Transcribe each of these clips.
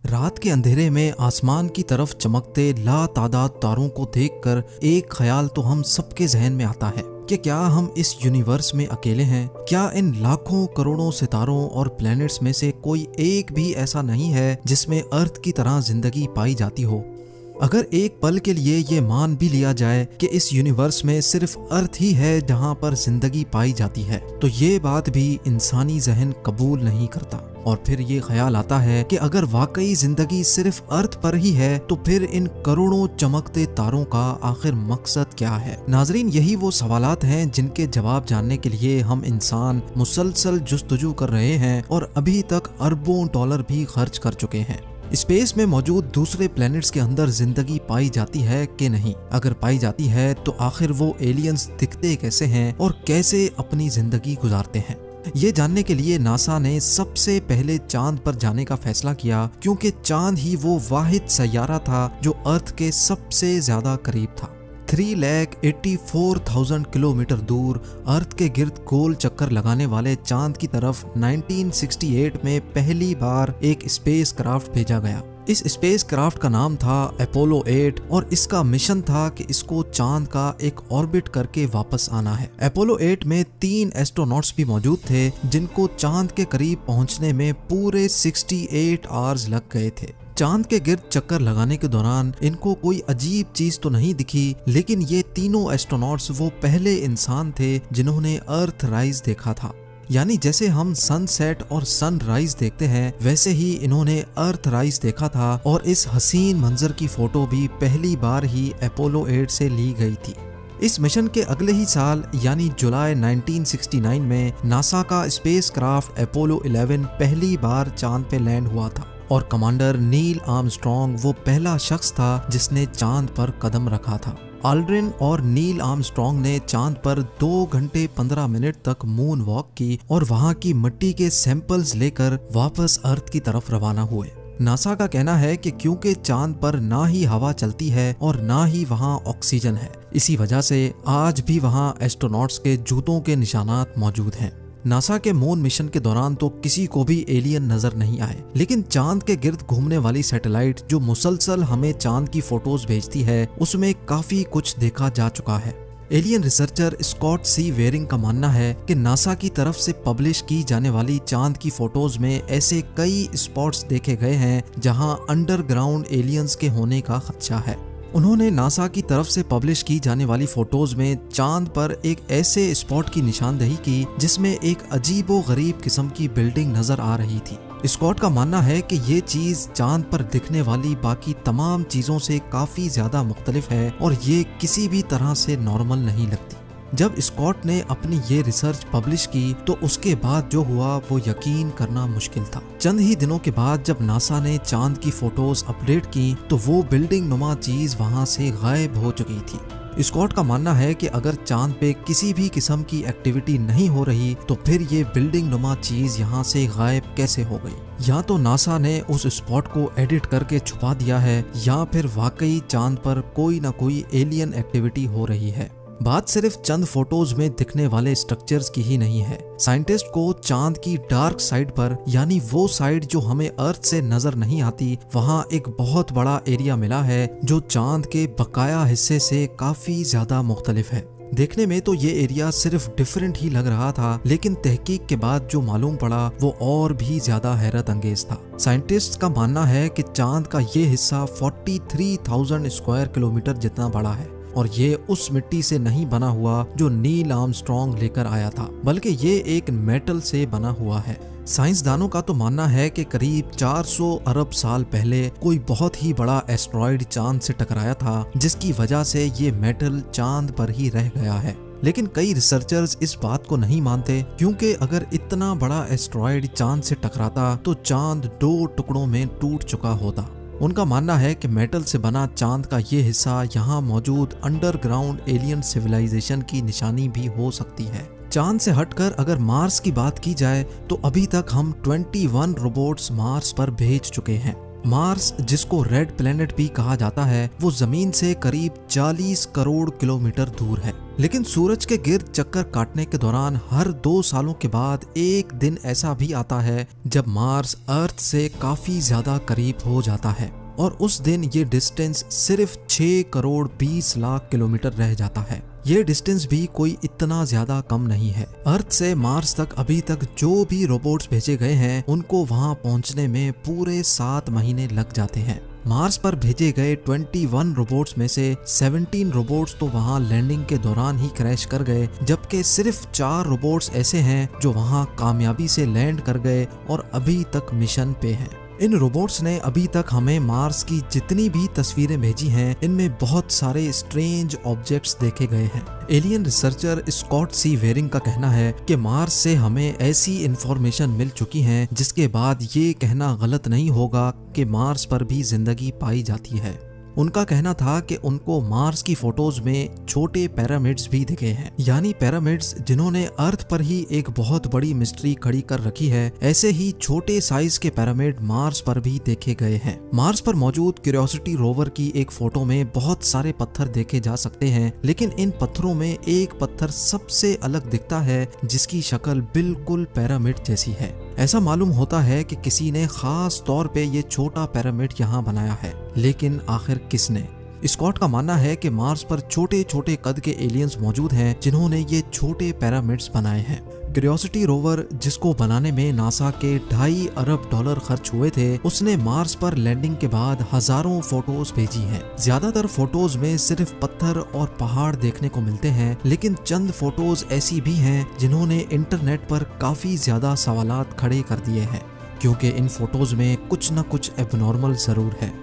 रात के अंधेरे में आसमान की तरफ चमकते लातादाद तारों को देखकर एक ख्याल तो हम सबके जहन में आता है कि क्या हम इस यूनिवर्स में अकेले हैं? क्या इन लाखों करोड़ों सितारों और प्लैनेट्स में से कोई एक भी ऐसा नहीं है जिसमें अर्थ की तरह जिंदगी पाई जाती हो? अगर एक पल के लिए ये मान भी लिया जाए कि इस यूनिवर्स में सिर्फ अर्थ ही है जहां पर जिंदगी पाई जाती है, तो ये बात भी इंसानी जहन कबूल नहीं करता। और फिर ये ख्याल आता है कि अगर वाकई जिंदगी सिर्फ अर्थ पर ही है तो फिर इन करोड़ों चमकते तारों का आखिर मकसद क्या है? नाजरीन, यही वो सवालात हैं जिनके जवाब जानने के लिए हम इंसान मुसलसल जुस्तजू कर रहे हैं और अभी तक अरबों डॉलर भी खर्च कर चुके हैं। स्पेस में मौजूद दूसरे प्लैनेट्स के अंदर जिंदगी पाई जाती है कि नहीं? अगर पाई जाती है तो आखिर वो एलियंस दिखते कैसे हैं और कैसे अपनी जिंदगी गुजारते हैं? ये जानने के लिए नासा ने सबसे पहले चांद पर जाने का फैसला किया, क्योंकि चांद ही वो वाहिद सैयारा था जो अर्थ के सबसे ज्यादा करीब था। 3,84,000 किलोमीटर दूर अर्थ के गिर्द गोल चक्कर लगाने वाले चांद की तरफ 1968 में पहली बार एक स्पेस क्राफ्ट भेजा गया। इस स्पेस क्राफ्ट का नाम था अपोलो 8 और इसका मिशन था कि इसको चांद का एक ऑर्बिट करके वापस आना है। अपोलो 8 में 3 एस्ट्रोनॉट्स भी मौजूद थे जिनको चांद के करीब पहुंचने में पूरे 68 आवर्स लग गए थे। चांद के गिर्द चक्कर लगाने के दौरान इनको कोई अजीब चीज तो नहीं दिखी, लेकिन ये तीनों एस्ट्रोनॉट्स वो पहले इंसान थे जिन्होंने अर्थ राइज देखा था। यानी जैसे हम सनसेट और सनराइज देखते हैं, वैसे ही इन्होंने अर्थ राइज देखा था और इस हसीन मंजर की फोटो भी पहली बार ही अपोलो 8 से ली गई थी। इस मिशन के अगले ही साल यानी जुलाई 1969 में नासा का स्पेस क्राफ्ट अपोलो 11 पहली बार चांद पे लैंड हुआ था और कमांडर नील आर्मस्ट्रॉन्ग वो पहला शख्स था जिसने चांद पर कदम रखा था। ऑल्ड्रिन और नील आर्मस्ट्रॉन्ग ने चांद पर 2 घंटे 15 मिनट तक मून वॉक की और वहां की मिट्टी के सैंपल्स लेकर वापस अर्थ की तरफ रवाना हुए। नासा का कहना है कि क्योंकि चांद पर ना ही हवा चलती है और ना ही वहां ऑक्सीजन है, इसी वजह से आज भी वहां एस्ट्रोनॉट्स के जूतों के निशानात मौजूद हैं। नासा के मून मिशन के दौरान तो किसी को भी एलियन नजर नहीं आए, लेकिन चांद के गिर्द घूमने वाली सैटेलाइट जो मुसलसल हमें चांद की फोटोज भेजती है, उसमें काफी कुछ देखा जा चुका है। एलियन रिसर्चर स्कॉट सी वेरिंग का मानना है कि नासा की तरफ से पब्लिश की जाने वाली चांद की फोटोज में ऐसे कई स्पॉट्स देखे गए हैं जहां अंडरग्राउंड एलियंस के होने का खदशा है। उन्होंने नासा की तरफ से पब्लिश की जाने वाली फोटोज में चांद पर एक ऐसे स्पॉट की निशानदेही की जिसमें एक अजीबो गरीब किस्म की बिल्डिंग नजर आ रही थी। स्कॉट का मानना है कि ये चीज चांद पर दिखने वाली बाकी तमाम चीजों से काफी ज्यादा मुख्तलिफ है और ये किसी भी तरह से नॉर्मल नहीं लगती। जब स्कॉट ने अपनी ये रिसर्च पब्लिश की तो उसके बाद जो हुआ वो यकीन करना मुश्किल था। चंद ही दिनों के बाद जब नासा ने चांद की फोटोज अपडेट की तो वो बिल्डिंग नुमा चीज वहां से गायब हो चुकी थी। स्कॉट का मानना है कि अगर चांद पे किसी भी किस्म की एक्टिविटी नहीं हो रही तो फिर ये बिल्डिंग नुमा चीज यहाँ से गायब कैसे हो गई? या तो नासा ने उस स्पॉट को एडिट करके छुपा दिया है या फिर वाकई चांद पर कोई ना कोई एलियन एक्टिविटी हो रही है। बात सिर्फ चंद फोटोज में दिखने वाले स्ट्रक्चर्स की ही नहीं है। साइंटिस्ट को चांद की डार्क साइड पर, यानी वो साइड जो हमें अर्थ से नजर नहीं आती, वहाँ एक बहुत बड़ा एरिया मिला है जो चांद के बकाया हिस्से से काफी ज्यादा मुख्तलिफ है। देखने में तो ये एरिया सिर्फ डिफरेंट ही लग रहा था, लेकिन तहकीक के बाद जो मालूम पड़ा वो और भी ज्यादा हैरत अंगेज था। साइंटिस्ट का मानना है कि चांद का ये हिस्सा 43,000 स्क्वायर किलोमीटर जितना बड़ा है और ये उस मिट्टी से नहीं बना हुआ जो नील आर्मस्ट्रॉन्ग लेकर आया था, बल्कि ये एक मेटल से बना हुआ है। साइंसदानों का तो मानना है कि करीब 400 अरब साल पहले कोई बहुत ही बड़ा एस्ट्रॉइड चांद से टकराया था, जिसकी वजह से ये मेटल चांद पर ही रह गया है। लेकिन कई रिसर्चर्स इस बात को नहीं मानते, क्योंकि अगर इतना बड़ा एस्ट्रॉइड चांद से टकराता तो चांद 2 टुकड़ों में टूट चुका होता। उनका मानना है कि मेटल से बना चांद का ये हिस्सा यहाँ मौजूद अंडरग्राउंड एलियन सिविलाइजेशन की निशानी भी हो सकती है। चांद से हटकर अगर मार्स की बात की जाए तो अभी तक हम 21 रोबोट्स मार्स पर भेज चुके हैं। मार्स, जिसको रेड प्लेनेट भी कहा जाता है, वो जमीन से करीब 40 करोड़ किलोमीटर दूर है। लेकिन सूरज के गिर्द चक्कर काटने के दौरान हर 2 सालों के बाद एक दिन ऐसा भी आता है जब मार्स अर्थ से काफी ज्यादा करीब हो जाता है, और उस दिन ये डिस्टेंस सिर्फ 6 करोड़ 20 लाख किलोमीटर रह जाता है। ये डिस्टेंस भी कोई इतना ज्यादा कम नहीं है। अर्थ से मार्स तक अभी तक जो भी रोबोट्स भेजे गए हैं, उनको वहां पहुंचने में पूरे 7 महीने लग जाते हैं। मार्स पर भेजे गए 21 रोबोट्स में से 17 रोबोट्स तो वहां लैंडिंग के दौरान ही क्रैश कर गए, जबकि सिर्फ 4 रोबोट्स ऐसे हैं जो वहां कामयाबी से लैंड कर गए और अभी तक मिशन पे हैं। इन रोबोट्स ने अभी तक हमें मार्स की जितनी भी तस्वीरें भेजी हैं, इनमें बहुत सारे स्ट्रेंज ऑब्जेक्ट्स देखे गए हैं। एलियन रिसर्चर स्कॉट सी वेरिंग का कहना है कि मार्स से हमें ऐसी इंफॉर्मेशन मिल चुकी है जिसके बाद ये कहना गलत नहीं होगा कि मार्स पर भी जिंदगी पाई जाती है। उनका कहना था कि उनको मार्स की फोटोज में छोटे पिरामिड्स भी दिखे हैं, यानी पिरामिड्स जिन्होंने अर्थ पर ही एक बहुत बड़ी मिस्ट्री खड़ी कर रखी है। ऐसे ही छोटे साइज के पिरामिड मार्स पर भी देखे गए हैं। मार्स पर मौजूद क्यूरियोसिटी रोवर की एक फोटो में बहुत सारे पत्थर देखे जा सकते हैं, लेकिन इन पत्थरों में एक पत्थर सबसे अलग दिखता है जिसकी शक्ल बिल्कुल पिरामिड जैसी है। ऐसा मालूम होता है कि किसी ने खास तौर पे ये छोटा पिरामिड यहाँ बनाया है, लेकिन आखिर किसने? स्कॉट का मानना है कि मार्स पर छोटे छोटे कद के एलियंस मौजूद हैं जिन्होंने ये छोटे पिरामिड्स बनाए हैं। क्यूरियोसिटी रोवर, जिसको बनाने में नासा के $2.5 अरब खर्च हुए थे, उसने मार्स पर लैंडिंग के बाद हजारों फोटोज भेजी हैं। ज्यादातर फोटोज में सिर्फ पत्थर और पहाड़ देखने को मिलते हैं, लेकिन चंद फोटोज ऐसी भी हैं जिन्होंने इंटरनेट पर काफी ज्यादा सवालात खड़े कर दिए हैं, क्योंकि इन फोटोज में कुछ न कुछ एबनॉर्मल जरूर है।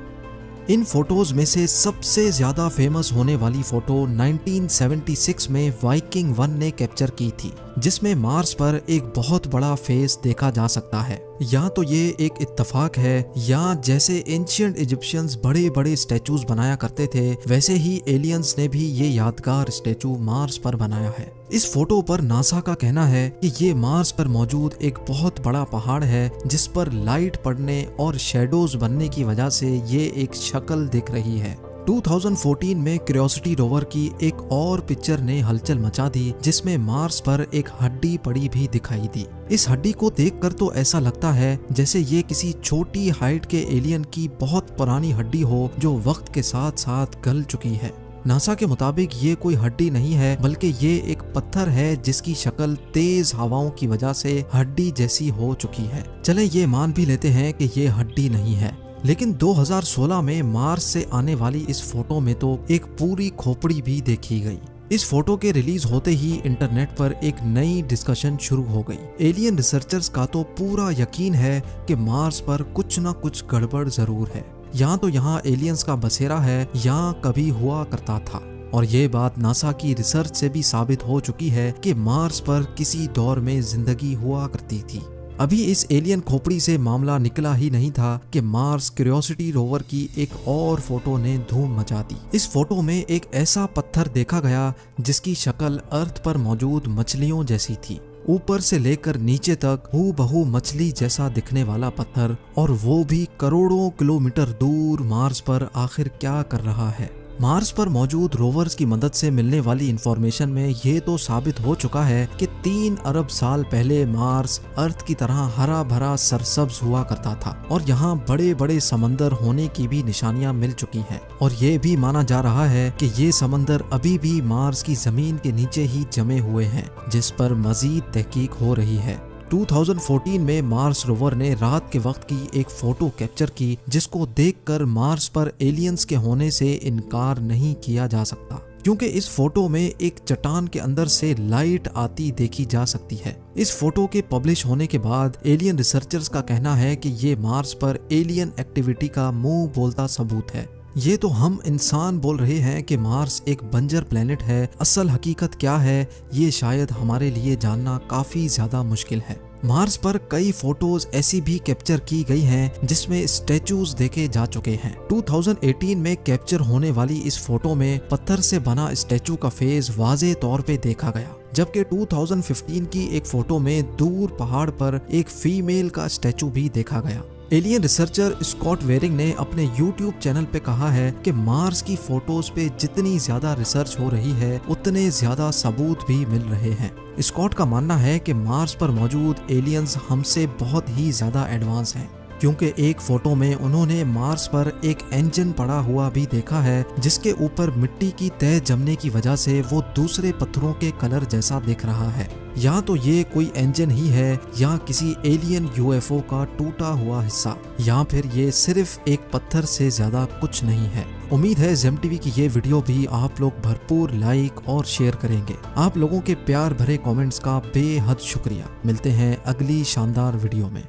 इन फोटोज में से सबसे ज्यादा फेमस होने वाली फोटो 1976 में वाइकिंग 1 ने कैप्चर की थी, जिसमें मार्स पर एक बहुत बड़ा फेस देखा जा सकता है। या तो ये एक इत्तेफाक है, या जैसे एंशिएंट इजिप्शियंस बड़े बड़े स्टैचूज बनाया करते थे, वैसे ही एलियंस ने भी ये यादगार स्टैचू मार्स पर बनाया है। इस फोटो पर नासा का कहना है कि ये मार्स पर मौजूद एक बहुत बड़ा पहाड़ है जिस पर लाइट पड़ने और शेडोज बनने की वजह से ये एक शक्ल दिख रही है। 2014 में क्यूरियोसिटी रोवर की एक और पिक्चर ने हलचल मचा दी, जिसमें मार्स पर एक हड्डी पड़ी भी दिखाई दी। इस हड्डी को देखकर तो ऐसा लगता है जैसे ये किसी छोटी हाइट के एलियन की बहुत पुरानी हड्डी हो जो वक्त के साथ साथ गल चुकी है। नासा के मुताबिक ये कोई हड्डी नहीं है, बल्कि ये एक पत्थर है जिसकी शक्ल तेज हवाओं की वजह से हड्डी जैसी हो चुकी है। चले ये मान भी लेते हैं कि ये हड्डी नहीं है, लेकिन 2016 में मार्स से आने वाली इस फोटो में तो एक पूरी खोपड़ी भी देखी गई। इस फोटो के रिलीज होते ही इंटरनेट पर एक नई डिस्कशन शुरू हो गई। एलियन रिसर्चर्स का तो पूरा यकीन है कि मार्स पर कुछ ना कुछ गड़बड़ जरूर है, या तो यहाँ एलियंस का बसेरा है या कभी हुआ करता था। और ये बात नासा की रिसर्च से भी साबित हो चुकी है कि मार्स पर किसी दौर में जिंदगी हुआ करती थी। अभी इस एलियन खोपड़ी से मामला निकला ही नहीं था कि मार्स क्यूरियोसिटी रोवर की एक और फोटो ने धूम मचा दी। इस फोटो में एक ऐसा पत्थर देखा गया जिसकी शक्ल अर्थ पर मौजूद मछलियों जैसी थी। ऊपर से लेकर नीचे तक हूबहू मछली जैसा दिखने वाला पत्थर, और वो भी करोड़ों किलोमीटर दूर मार्स पर आखिर क्या कर रहा है। मार्स पर मौजूद रोवर्स की मदद से मिलने वाली इंफॉर्मेशन में ये तो साबित हो चुका है कि 3 अरब साल पहले मार्स अर्थ की तरह हरा भरा सरसब्ज हुआ करता था, और यहाँ बड़े बड़े समंदर होने की भी निशानियां मिल चुकी हैं। और ये भी माना जा रहा है कि ये समंदर अभी भी मार्स की जमीन के नीचे ही जमे हुए हैं, जिस पर मजीद तहकीक हो रही है। 2014 में मार्स रोवर ने रात के वक्त की एक फोटो कैप्चर की, जिसको देखकर मार्स पर एलियंस के होने से इनकार नहीं किया जा सकता, क्योंकि इस फोटो में एक चट्टान के अंदर से लाइट आती देखी जा सकती है। इस फोटो के पब्लिश होने के बाद एलियन रिसर्चर्स का कहना है कि ये मार्स पर एलियन एक्टिविटी का मुंह बोलता सबूत है। ये तो हम इंसान बोल रहे हैं कि मार्स एक बंजर प्लेनेट है, असल हकीकत क्या है ये शायद हमारे लिए जानना काफी ज्यादा मुश्किल है। मार्स पर कई फोटोज ऐसी भी कैप्चर की गई हैं जिसमें स्टैचूज देखे जा चुके हैं। 2018 में कैप्चर होने वाली इस फोटो में पत्थर से बना स्टैचू का फेस वाज़े तौर पे देखा गया, जबकि 2015 की एक फोटो में दूर पहाड़ पर एक फीमेल का स्टैचू भी देखा गया। एलियन रिसर्चर स्कॉट वेरिंग ने अपने YouTube चैनल पे कहा है कि मार्स की फोटोज पे जितनी ज्यादा रिसर्च हो रही है उतने ज्यादा सबूत भी मिल रहे हैं। स्कॉट का मानना है कि मार्स पर मौजूद एलियंस हमसे बहुत ही ज्यादा एडवांस हैं, क्योंकि एक फोटो में उन्होंने मार्स पर एक इंजन पड़ा हुआ भी देखा है जिसके ऊपर मिट्टी की तह जमने की वजह से वो दूसरे पत्थरों के कलर जैसा दिख रहा है। या तो ये कोई इंजन ही है या किसी एलियन UFO का टूटा हुआ हिस्सा, या फिर ये सिर्फ एक पत्थर से ज्यादा कुछ नहीं है। उम्मीद है जेम टीवी की ये वीडियो भी आप लोग भरपूर लाइक और शेयर करेंगे। आप लोगों के प्यार भरे कमेंट्स का बेहद शुक्रिया। मिलते हैं अगली शानदार वीडियो में।